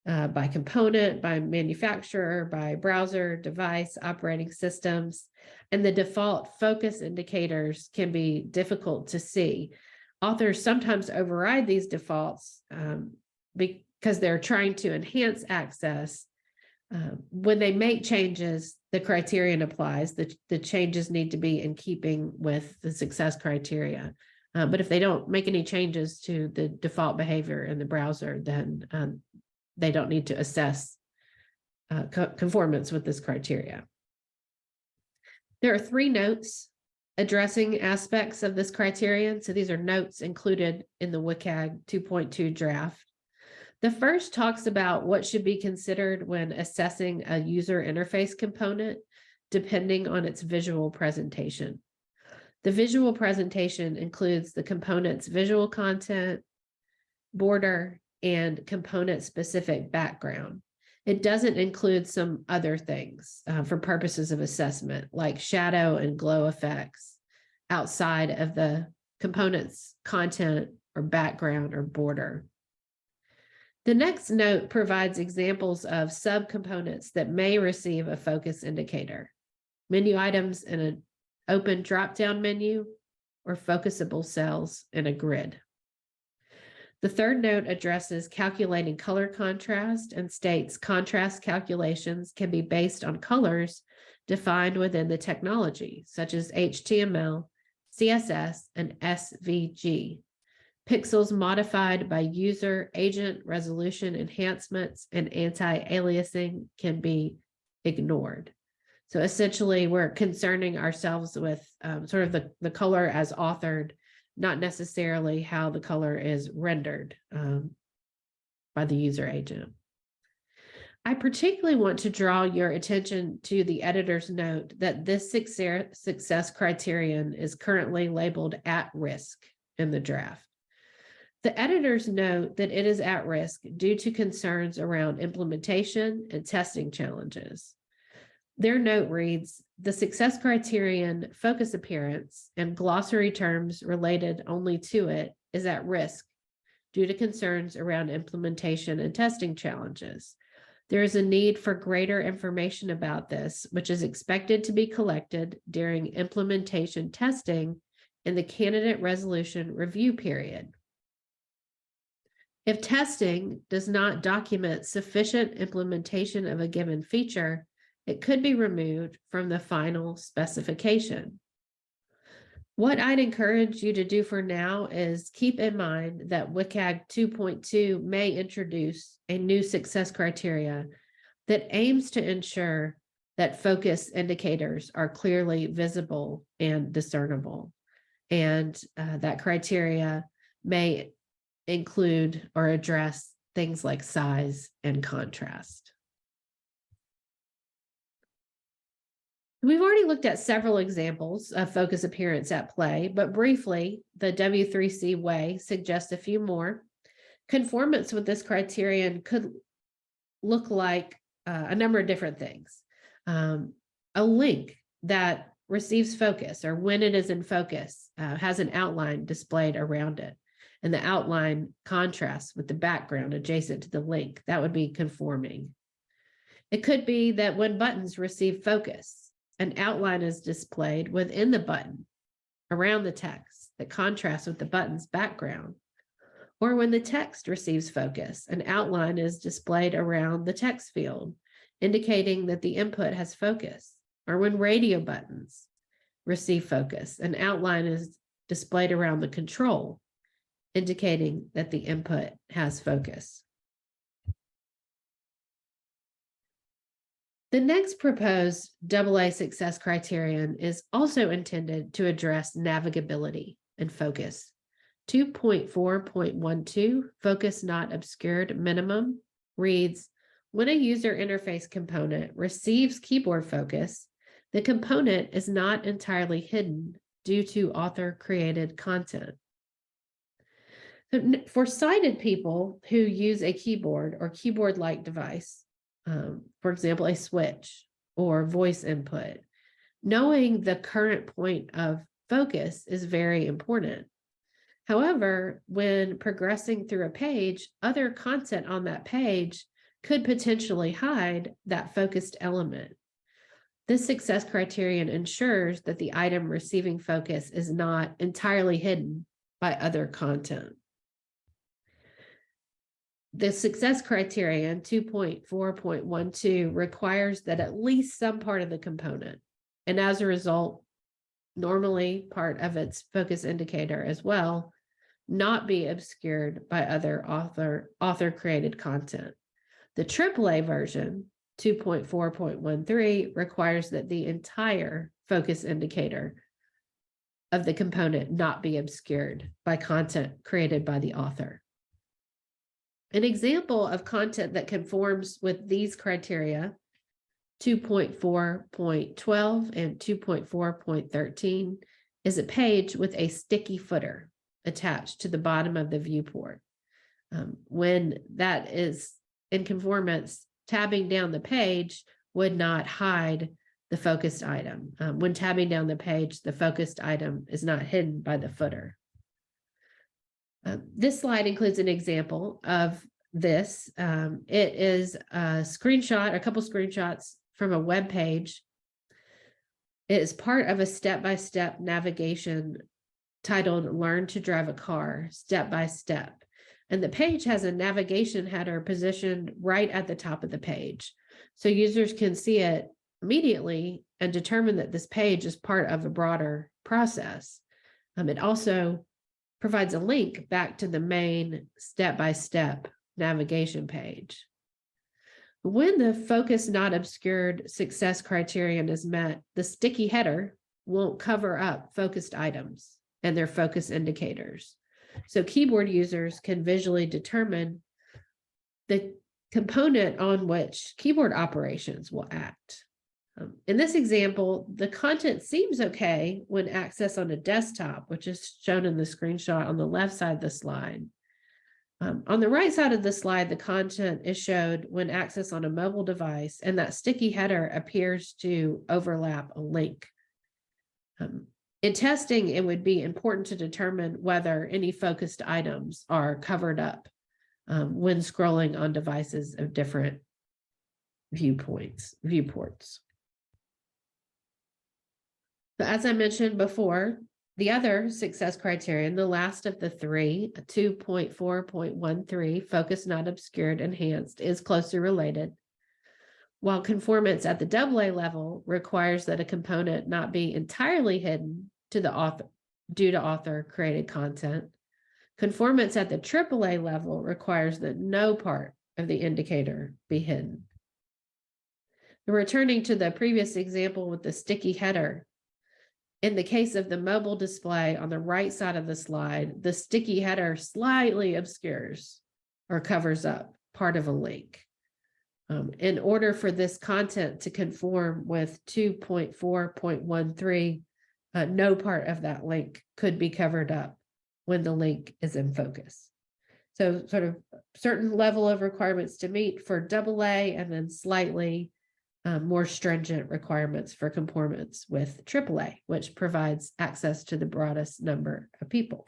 by component, by manufacturer, by browser, device, operating systems, and the default focus indicators can be difficult to see. Authors sometimes override these defaults because they're trying to enhance access. When they make changes, the criterion applies. The changes need to be in keeping with the success criteria. But if they don't make any changes to the default behavior in the browser, then they don't need to assess conformance with this criteria. There are 3 notes addressing aspects of this criterion. So these are notes included in the WCAG 2.2 draft. The first talks about what should be considered when assessing a user interface component, depending on its visual presentation. The visual presentation includes the component's visual content, border, and component-specific background. It doesn't include some other things for purposes of assessment, like shadow and glow effects outside of the component's content or background or border. The next note provides examples of subcomponents that may receive a focus indicator, menu items in an open drop-down menu, or focusable cells in a grid. The third note addresses calculating color contrast and states contrast calculations can be based on colors defined within the technology, such as HTML, CSS, and SVG. Pixels modified by user agent resolution enhancements and anti-aliasing can be ignored. So essentially, we're concerning ourselves with sort of the color as authored, not necessarily how the color is rendered by the user agent. I particularly want to draw your attention to the editor's note that this success criterion is currently labeled at risk in the draft. The editors note that it is at risk due to concerns around implementation and testing challenges. Their note reads, the success criterion focus appearance and glossary terms related only to it is at risk due to concerns around implementation and testing challenges. There is a need for greater information about this, which is expected to be collected during implementation testing in the candidate resolution review period. If testing does not document sufficient implementation of a given feature, it could be removed from the final specification. What I'd encourage you to do for now is keep in mind that WCAG 2.2 may introduce a new success criteria that aims to ensure that focus indicators are clearly visible and discernible. And that criteria may include or address things like size and contrast. We've already looked at several examples of focus appearance at play, but briefly, the W3C way suggests a few more. Conformance with this criterion could look like a number of different things. A link that receives focus or when it is in focus has an outline displayed around it, and the outline contrasts with the background adjacent to the link. That would be conforming. It could be that when buttons receive focus, an outline is displayed within the button around the text that contrasts with the button's background. Or when the text receives focus, an outline is displayed around the text field, indicating that the input has focus. Or when radio buttons receive focus, an outline is displayed around the control, indicating that the input has focus. The next proposed AA success criterion is also intended to address navigability and focus. 2.4.12, focus not obscured minimum, reads, when a user interface component receives keyboard focus, the component is not entirely hidden due to author-created content. For sighted people who use a keyboard or keyboard-like device, for example, a switch or voice input, knowing the current point of focus is very important. However, when progressing through a page, other content on that page could potentially hide that focused element. This success criterion ensures that the item receiving focus is not entirely hidden by other content. The success criterion 2.4.12 requires that at least some part of the component, and as a result, normally part of its focus indicator as well, not be obscured by other author-created content. The AAA version 2.4.13 requires that the entire focus indicator of the component not be obscured by content created by the author. An example of content that conforms with these criteria, 2.4.12 and 2.4.13, is a page with a sticky footer attached to the bottom of the viewport. When that is in conformance, tabbing down the page would not hide the focused item. When tabbing down the page, the focused item is not hidden by the footer. This slide includes an example of this. It is a screenshot, a couple screenshots from a web page. It is part of a step-by-step navigation titled Learn to Drive a Car, Step by Step. And the page has a navigation header positioned right at the top of the page. So users can see it immediately and determine that this page is part of a broader process. It also provides a link back to the main step-by-step navigation page. When the focus not obscured success criterion is met, the sticky header won't cover up focused items and their focus indicators. So keyboard users can visually determine the component on which keyboard operations will act. In this example, the content seems okay when accessed on a desktop, which is shown in the screenshot on the left side of the slide. On the right side of the slide, the content is showed when accessed on a mobile device, and that sticky header appears to overlap a link. In testing, it would be important to determine whether any focused items are covered up when scrolling on devices of different viewports. So as I mentioned before, the other success criterion, the last of the three, 2.4.13, focus not obscured, enhanced, is closely related. While conformance at the AA level requires that a component not be entirely hidden to the author due to author created content, conformance at the AAA level requires that no part of the indicator be hidden. Returning to the previous example with the sticky header, in the case of the mobile display on the right side of the slide, the sticky header slightly obscures or covers up part of a link. In order for this content to conform with 2.4.13, no part of that link could be covered up when the link is in focus. So sort of certain level of requirements to meet for AA, and then slightly more stringent requirements for conformance with AAA, which provides access to the broadest number of people.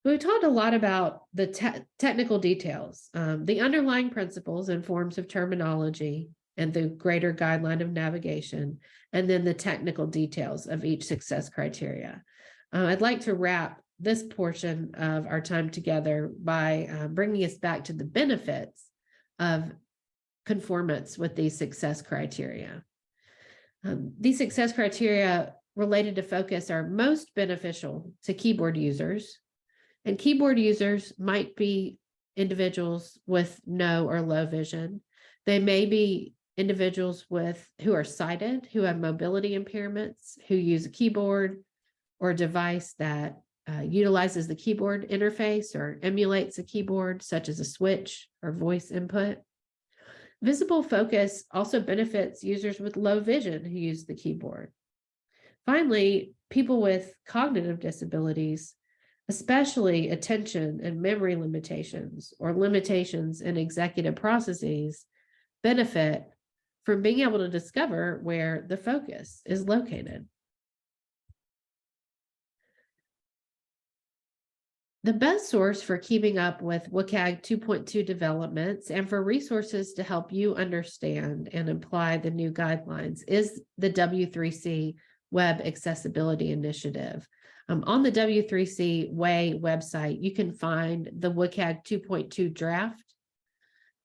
We talked a lot about the technical details, the underlying principles and forms of terminology, and the greater guideline of navigation, and then the technical details of each success criteria. I'd like to wrap this portion of our time together by bringing us back to the benefits of conformance with these success criteria. These success criteria related to focus are most beneficial to keyboard users, and keyboard users might be individuals with no or low vision. They may be individuals who are sighted, who have mobility impairments, who use a keyboard or a device that utilizes the keyboard interface or emulates a keyboard, such as a switch or voice input. Visible focus also benefits users with low vision who use the keyboard. Finally, people with cognitive disabilities, especially attention and memory limitations or limitations in executive processes, benefit from being able to discover where the focus is located. The best source for keeping up with WCAG 2.2 developments and for resources to help you understand and apply the new guidelines is the W3C Web Accessibility Initiative. On the W3C Way website, you can find the WCAG 2.2 draft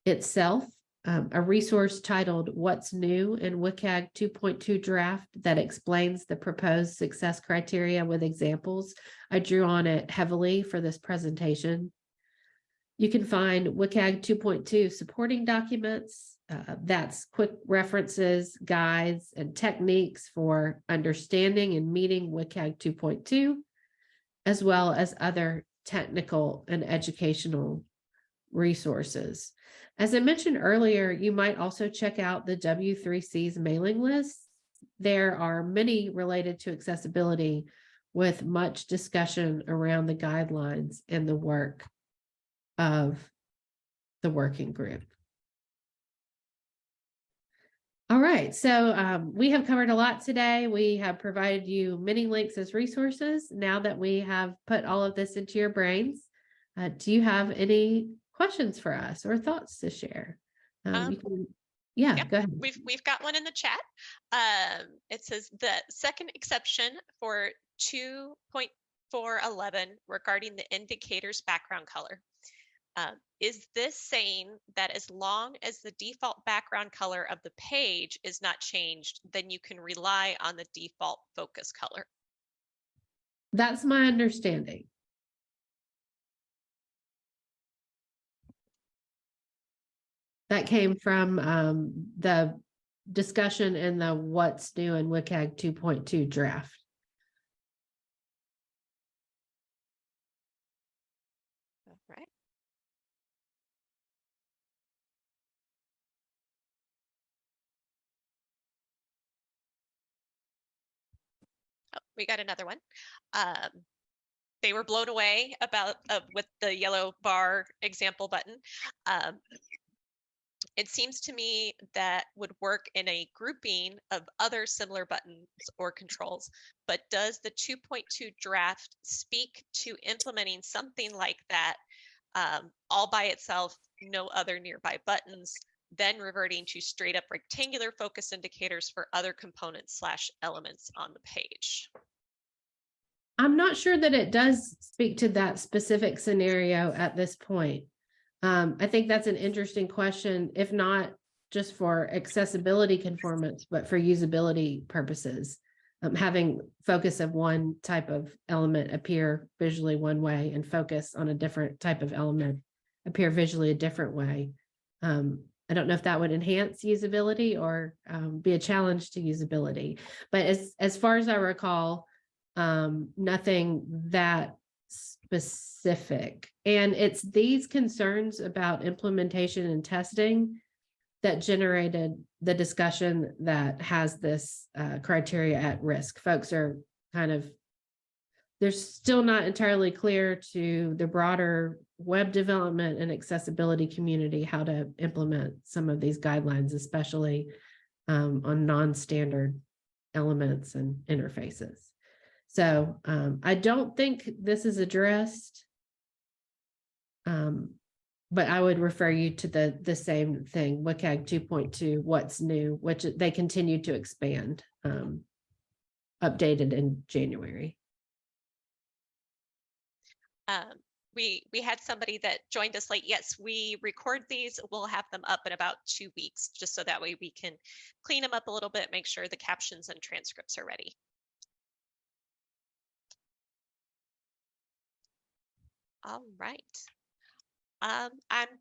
itself, a resource titled What's New in WCAG 2.2 Draft that explains the proposed success criteria with examples. I drew on it heavily for this presentation. You can find WCAG 2.2 supporting documents. That's quick references, guides, and techniques for understanding and meeting WCAG 2.2, as well as other technical and educational resources. As I mentioned earlier, you might also check out the W3C's mailing list. There are many related to accessibility with much discussion around the guidelines and the work of the working group. All right, so we have covered a lot today. We have provided you many links as resources. Now that we have put all of this into your brains, do you have any questions for us or thoughts to share? You can, Yep, go ahead. we've got one in the chat. It says the second exception for 2.411 regarding the indicator's background color. Is this saying that as long as the default background color of the page is not changed, then you can rely on the default focus color? That's my understanding. That came from the discussion in the what's new in WCAG 2.2 draft. All right. Oh, we got another one. They were blown away about with the yellow bar example button. It seems to me that would work in a grouping of other similar buttons or controls, but does the 2.2 draft speak to implementing something like that all by itself, no other nearby buttons, then reverting to straight up rectangular focus indicators for other components / elements on the page? I'm not sure that it does speak to that specific scenario at this point. I think that's an interesting question, if not just for accessibility conformance, but for usability purposes. Having focus of one type of element appear visually one way and focus on a different type of element appear visually a different way. I don't know if that would enhance usability or be a challenge to usability. But as far as I recall, nothing that specific. And it's these concerns about implementation and testing that generated the discussion that has this criteria at risk. Folks are kind of, they're still not entirely clear to the broader web development and accessibility community how to implement some of these guidelines, especially on non-standard elements and interfaces. So I don't think this is addressed, but I would refer you to the same thing, WCAG 2.2, what's new, which they continue to expand, updated in January. We had somebody that joined us late. Yes, we record these. We'll have them up in about 2 weeks, just so that way we can clean them up a little bit, make sure the captions and transcripts are ready. All right. I'm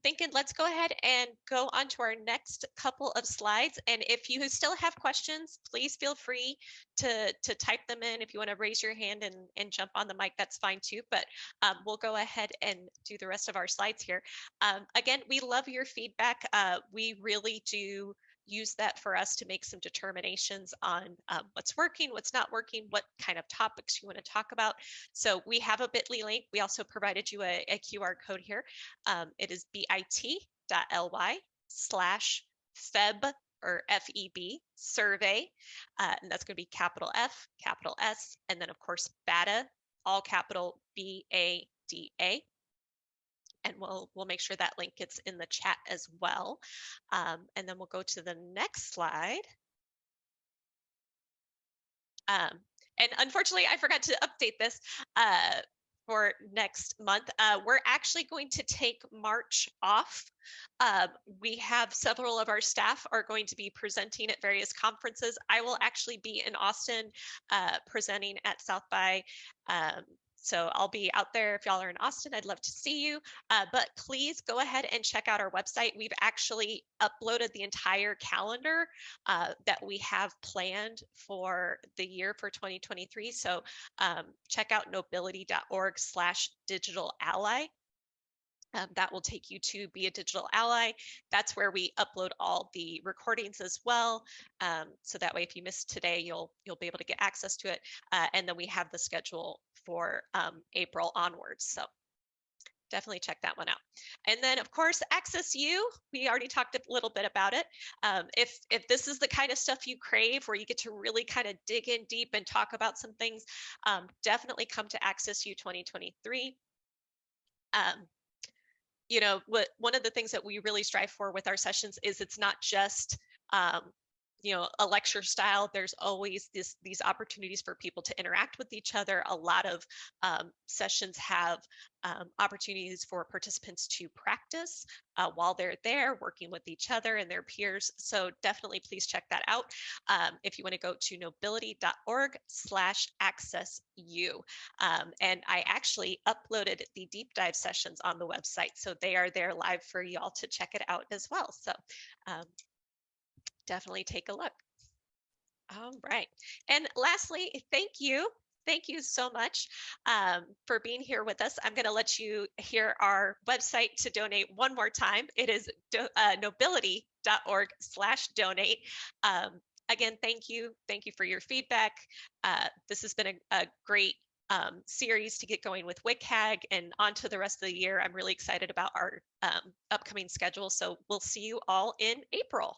thinking let's go ahead and go on to our next couple of slides. And if you still have questions, please feel free to type them in. If you want to raise your hand and jump on the mic, that's fine too. But we'll go ahead and do the rest of our slides here. Again, we love your feedback. We really do use that for us to make some determinations on what's working, what's not working, what kind of topics you want to talk about. So we have a bit.ly link. We also provided you a QR code here. It is bit.ly/FEB or FEB survey. And that's going to be capital F, capital S, and then of course, BADA, all capital BADA. And we'll make sure that link gets in the chat as well. And then we'll go to the next slide. And unfortunately, I forgot to update this for next month. We're actually going to take March off. We have several of our staff are going to be presenting at various conferences. I will actually be in Austin presenting at South by. So I'll be out there. If y'all are in Austin, I'd love to see you. But please go ahead and check out our website. We've actually uploaded the entire calendar that we have planned for the year for 2023. So check out nobility.org/digital ally. That will take you to Be a Digital Ally. That's where we upload all the recordings as well. So that way, if you missed today, you'll be able to get access to it. And then we have the schedule for April onwards. So definitely check that one out. And then of course, Access U, we already talked a little bit about it. If this is the kind of stuff you crave, where you get to really kind of dig in deep and talk about some things, definitely come to Access U 2023. You know, one of the things that we really strive for with our sessions is it's not just a lecture style, there's always these opportunities for people to interact with each other. A lot of sessions have opportunities for participants to practice while they're there working with each other and their peers. So definitely please check that out. If you want to go to nobility.org/accessu. And I actually uploaded the deep dive sessions on the website. So they are there live for y'all to check it out as well. So um, definitely take a look. All right. And lastly, thank you. Thank you so much for being here with us. I'm going to let you hear our website to donate one more time. It is nobility.org/donate. Again, thank you. Thank you for your feedback. This has been a great series to get going with WCAG and on to the rest of the year. I'm really excited about our upcoming schedule. So we'll see you all in April.